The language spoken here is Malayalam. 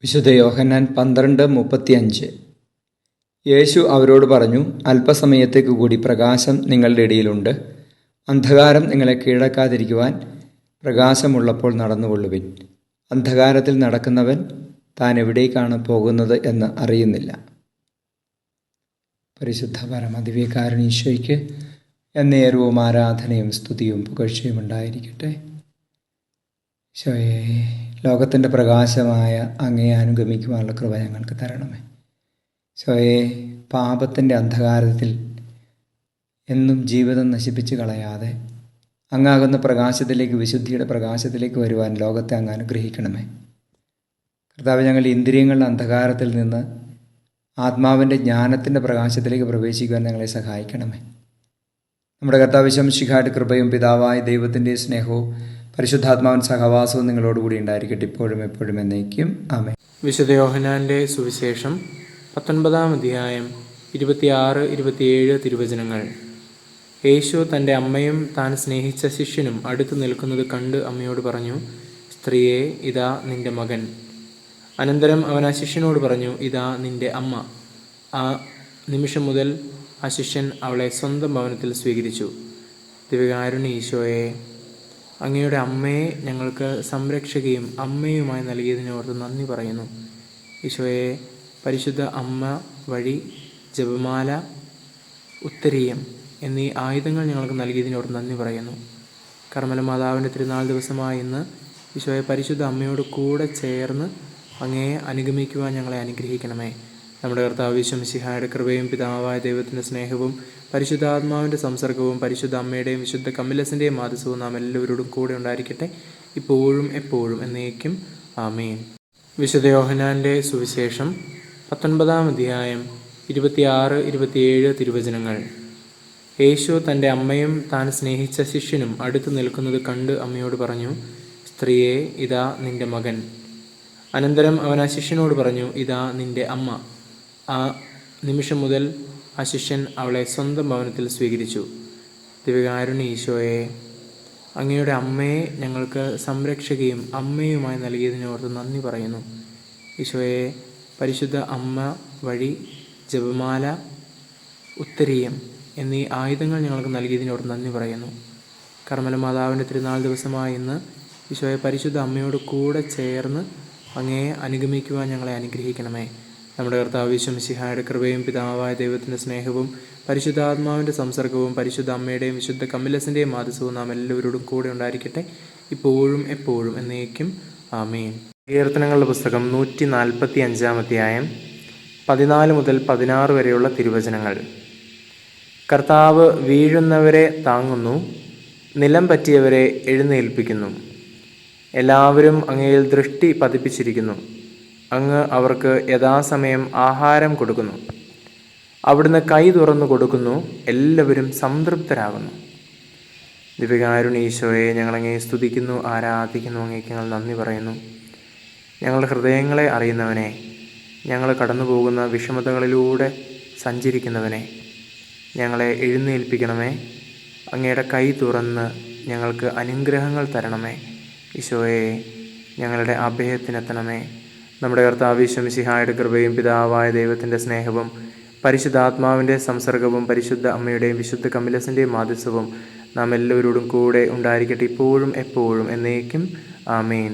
വിശുദ്ധ യോഹന്നാൻ 12:35. യേശു അവരോട് പറഞ്ഞു, അല്പസമയത്തേക്ക് കൂടി പ്രകാശം നിങ്ങളുടെ ഇടയിലുണ്ട്. അന്ധകാരം നിങ്ങളെ കീഴടക്കാതിരിക്കുവാൻ പ്രകാശമുള്ളപ്പോൾ നടന്നുകൊള്ളുവിൻ. അന്ധകാരത്തിൽ നടക്കുന്നവൻ താൻ എവിടേക്കാണ് പോകുന്നത് എന്ന് അറിയുന്നില്ല. പരിശുദ്ധ പരമദിവ്യകാരുണ്യ ഈശോയ്ക്ക് എന്നേരവും ആരാധനയും സ്തുതിയും പുകഴ്ചയും ഉണ്ടായിരിക്കട്ടെ. ഈശോയെ, ലോകത്തിൻ്റെ പ്രകാശമായ അങ്ങയെ അനുഗമിക്കുവാനുള്ള കൃപ ഞങ്ങൾക്ക് തരണമേ. ഈശോയെ, പാപത്തിൻ്റെ അന്ധകാരത്തിൽ എന്നും ജീവിതം നശിപ്പിച്ച് കളയാതെ അങ്ങാകുന്ന പ്രകാശത്തിലേക്ക്, വിശുദ്ധിയുടെ പ്രകാശത്തിലേക്ക് വരുവാൻ ലോകത്തെ അങ്ങ് അനുഗ്രഹിക്കണമേ. കർത്താവ്, ഞങ്ങൾ ഇന്ദ്രിയങ്ങളുടെ അന്ധകാരത്തിൽ നിന്ന് ആത്മാവിൻ്റെ ജ്ഞാനത്തിൻ്റെ പ്രകാശത്തിലേക്ക് പ്രവേശിക്കുവാൻ ഞങ്ങളെ സഹായിക്കണമേ. നമ്മുടെ കർത്താവ് ശംശിഹായുടെ കൃപയും പിതാവായ ദൈവത്തിൻ്റെ സ്നേഹവും പരിശുദ്ധാത്മാവിൻ സഹവാസവും നിങ്ങളോടുകൂടി ഉണ്ടായിരിക്കട്ടെ, ഇപ്പോഴും എപ്പോഴും എന്നേക്കും. ആമേൻ. വിശുദ്ധ യോഹന്നാൻ്റെ സുവിശേഷം 19-ാം അധ്യായം 26-27 തിരുവചനങ്ങൾ. യേശു തൻ്റെ അമ്മയും താൻ സ്നേഹിച്ച ശിഷ്യനും അടുത്തു നിൽക്കുന്നത് കണ്ട് അമ്മയോട് പറഞ്ഞു, സ്ത്രീയെ, ഇതാ നിന്റെ മകൻ. അനന്തരം അവൻ ആ ശിഷ്യനോട് പറഞ്ഞു, ഇതാ നിന്റെ അമ്മ. ആ നിമിഷം മുതൽ ആ ശിഷ്യൻ അവളെ സ്വന്തം ഭവനത്തിൽ സ്വീകരിച്ചു. ദിവ്യകാരുണ്യ ഈശോയെ, അങ്ങയുടെ അമ്മയെ ഞങ്ങൾക്ക് സംരക്ഷകയും അമ്മയുമായി നൽകിയതിനോർത്ത് നന്ദി പറയുന്നു. ഈശോയെ, പരിശുദ്ധ അമ്മ വഴി ജപമാല, ഉത്തരീയം എന്നീ ആയുധങ്ങൾ ഞങ്ങൾക്ക് നൽകിയതിനോർത്ത് നന്ദി പറയുന്നു. കർമ്മല മാതാവിൻ്റെ തിരുനാൾ ദിവസമായ ഇന്ന് ഈശോയെ, പരിശുദ്ധ അമ്മയോട് കൂടെ ചേർന്ന് അങ്ങയെ അനുഗമിക്കുവാൻ ഞങ്ങളെ അനുഗ്രഹിക്കണമേ. നമ്മുടെ കർത്താവ് യേശു മിശിഹായുടെ കൃപയും പിതാവായ ദൈവത്തിൻ്റെ സ്നേഹവും പരിശുദ്ധാത്മാവിൻ്റെ സംസർഗവും പരിശുദ്ധ അമ്മയുടെയും വിശുദ്ധ കമ്മിലസിൻ്റെയും മാധ്യസ്ഥവും നാം എല്ലാവരോടും കൂടെ ഉണ്ടായിരിക്കട്ടെ, ഇപ്പോഴും എപ്പോഴും എന്നേക്കും. ആമേൻ. വിശുദ്ധ യോഹന്നാൻ്റെ സുവിശേഷം 19-ാം അധ്യായം 26-27 തിരുവചനങ്ങൾ. യേശു തൻ്റെ അമ്മയും താൻ സ്നേഹിച്ച ശിഷ്യനും അടുത്തു നിൽക്കുന്നത് കണ്ട് അമ്മയോട് പറഞ്ഞു, സ്ത്രീയെ, ഇതാ നിന്റെ മകൻ. അനന്തരം അവൻ ആ ശിഷ്യനോട് പറഞ്ഞു, ഇതാ നിന്റെ അമ്മ. ആ നിമിഷം മുതൽ ആ ശിഷ്യൻ അവളെ സ്വന്തം ഭവനത്തിൽ സ്വീകരിച്ചു. ദിവ്യകാരുണ്യ ഈശോയെ, അങ്ങയുടെ അമ്മയെ ഞങ്ങൾക്ക് സംരക്ഷകയും അമ്മയുമായി നൽകിയതിനോർത്ത് നന്ദി പറയുന്നു. ഈശോയെ, പരിശുദ്ധ അമ്മ വഴി ജപമാല, ഉത്തരീയം എന്നീ ആയുധങ്ങൾ ഞങ്ങൾക്ക് നൽകിയതിനോട് നന്ദി പറയുന്നു. കർമ്മല മാതാവിൻ്റെ തിരുനാൾ ദിവസമായ ഇന്ന് ഈശോയെ, പരിശുദ്ധ അമ്മയോട് കൂടെ ചേർന്ന് അങ്ങയെ അനുഗമിക്കുവാൻ ഞങ്ങളെ അനുഗ്രഹിക്കണമേ. നമ്മുടെ കർത്താവ് യേശു മിശിഹായുടെ കൃപയും പിതാവായ ദൈവത്തിൻ്റെ സ്നേഹവും പരിശുദ്ധാത്മാവിൻ്റെ സംസർഗവും പരിശുദ്ധ അമ്മയുടെയും വിശുദ്ധ കമ്മിലസിൻ്റെയും മാധ്യസ്ഥവും നാം എല്ലാവരോടും കൂടെ ഉണ്ടായിരിക്കട്ടെ, ഇപ്പോഴും എപ്പോഴും എന്നേക്കും. ആമേൻ. കീർത്തനങ്ങളുടെ പുസ്തകം 145-ാം അധ്യായം 14 മുതൽ 16 വരെയുള്ള തിരുവചനങ്ങൾ. കർത്താവ് വീഴുന്നവരെ താങ്ങുന്നു, നിലം പറ്റിയവരെ എഴുന്നേൽപ്പിക്കുന്നു. എല്ലാവരും അങ്ങയിൽ ദൃഷ്ടി പതിപ്പിച്ചിരിക്കുന്നു. അങ്ങ് അവർക്ക് യഥാസമയം ആഹാരം കൊടുക്കുന്നു. അവിടുന്ന് കൈ തുറന്നു കൊടുക്കുന്നു, എല്ലാവരും സംതൃപ്തരാകുന്നു. ദിവ്യകാരുണ്യ ഈശോയെ, ഞങ്ങളങ്ങയെ സ്തുതിക്കുന്നു, ആരാധിക്കുന്നു. അങ്ങേക്ക് ഞങ്ങൾ നന്ദി പറയുന്നു. ഞങ്ങളുടെ ഹൃദയങ്ങളെ അറിയുന്നവനെ, ഞങ്ങൾ കടന്നു പോകുന്ന വിഷമതകളിലൂടെ സഞ്ചരിക്കുന്നവനെ, ഞങ്ങളെ എഴുന്നേൽപ്പിക്കണമേ. അങ്ങയുടെ കൈ തുറന്ന് ഞങ്ങൾക്ക് അനുഗ്രഹങ്ങൾ തരണമേ. ഈശോയെ, ഞങ്ങളുടെ അഭയത്തിനെത്തണമേ. നമ്മുടെ കർത്താവ് യേശു മിശിഹായുടെ കൃപയും പിതാവായ ദൈവത്തിൻ്റെ സ്നേഹവും പരിശുദ്ധാത്മാവിൻ്റെ സംസർഗവും പരിശുദ്ധ അമ്മയുടെയും വിശുദ്ധ കമ്മിലസിൻ്റെയും മാധ്യസ്ഥവും നാം എല്ലാവരോടും കൂടെ ഉണ്ടായിരിക്കട്ടെ, ഇപ്പോഴും എപ്പോഴും എന്നേക്കും. ആമേൻ.